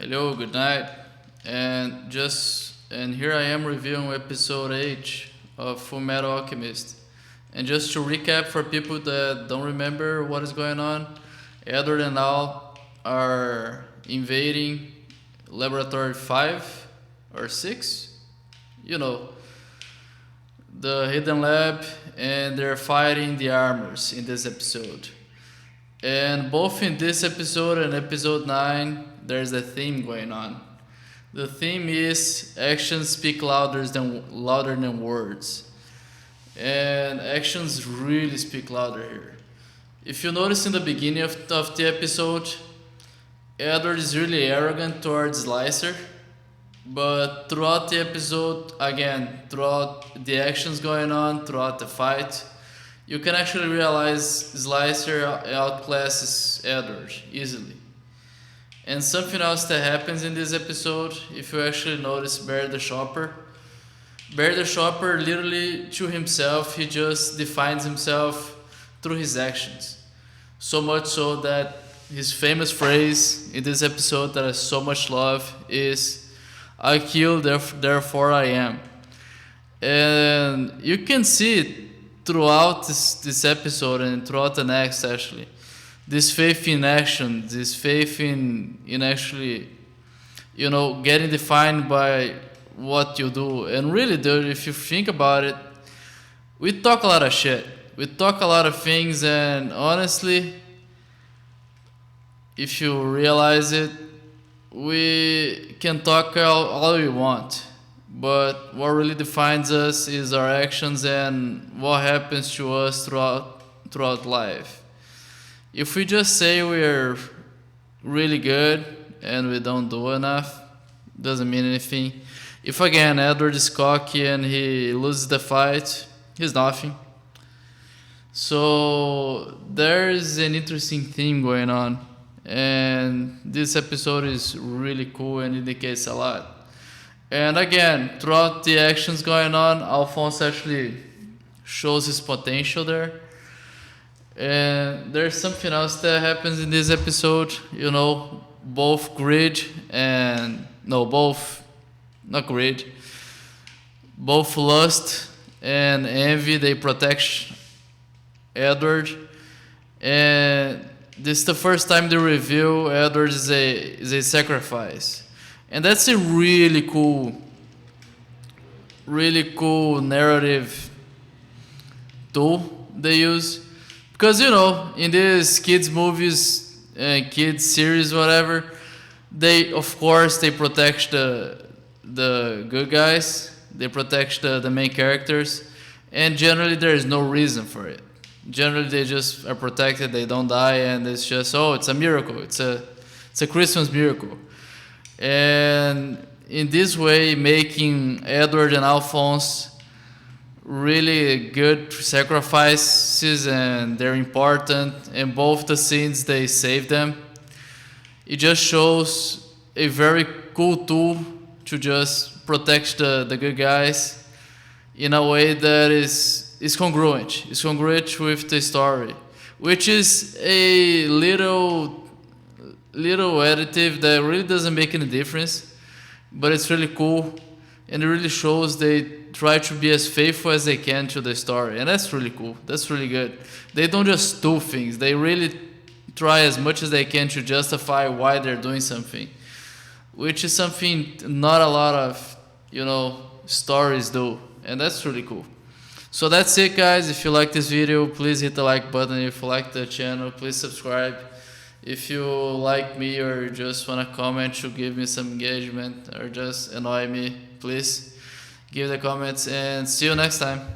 Hello, good night. And here I am reviewing episode 8 of Full Metal Alchemist. And just to recap for people that don't remember what is going on, Edward and Al are invading Laboratory 5 or 6, you know, the hidden lab, and they're fighting the armors in this episode. And both in this episode and episode 9, there's a theme going on. The theme is actions speak louder than words. And actions really speak louder here. If you notice in the beginning of the episode, Edward is really arrogant towards Slicer. But throughout the episode, again, throughout the actions going on, throughout the fight, you can actually realize Slicer outclasses Edward easily. And something else that happens in this episode, if you actually notice Barry the Shopper literally to himself, he just defines himself through his actions. So much so that his famous phrase in this episode that I so much love is, "I kill, therefore I am." And you can see it throughout this episode and throughout the next actually. This faith in action, this faith in actually, getting defined by what you do. And really, dude, if you think about it, we talk a lot of shit. We talk a lot of things, and honestly, if you realize it, we can talk all we want. But what really defines us is our actions and what happens to us throughout life. If we just say we're really good and we don't do enough, doesn't mean anything. If again Edward is cocky and he loses the fight, he's nothing. So there's an interesting theme going on, and this episode is really cool and indicates a lot. And again, throughout the actions going on, Alphonse actually shows his potential there. And there's something else that happens in this episode, both both lust and envy, they protect Edward. And this is the first time they reveal Edward is a sacrifice. And that's a really cool narrative tool they use. Because, in these kids' movies, kids' series, whatever, they protect the good guys, they protect the main characters, and generally there is no reason for it. Generally they just are protected, they don't die, and it's just, it's a miracle, it's a Christmas miracle. And in this way, making Edward and Alphonse really good sacrifices, and they're important, and both the scenes they save them. It just shows a very cool tool to just protect the good guys in a way that is congruent. It's congruent with the story, which is a little additive that really doesn't make any difference, but it's really cool, and it really shows they try to be as faithful as they can to the story, and that's really cool. That's really good. They don't just do things, they really try as much as they can to justify why they're doing something, which is something not a lot of stories do, and that's really cool. So that's it, guys. If you like this video, please hit the like button. If you like the channel, please subscribe. If you like me or just want to comment to give me some engagement or just annoy me, please give the comments, and see you next time.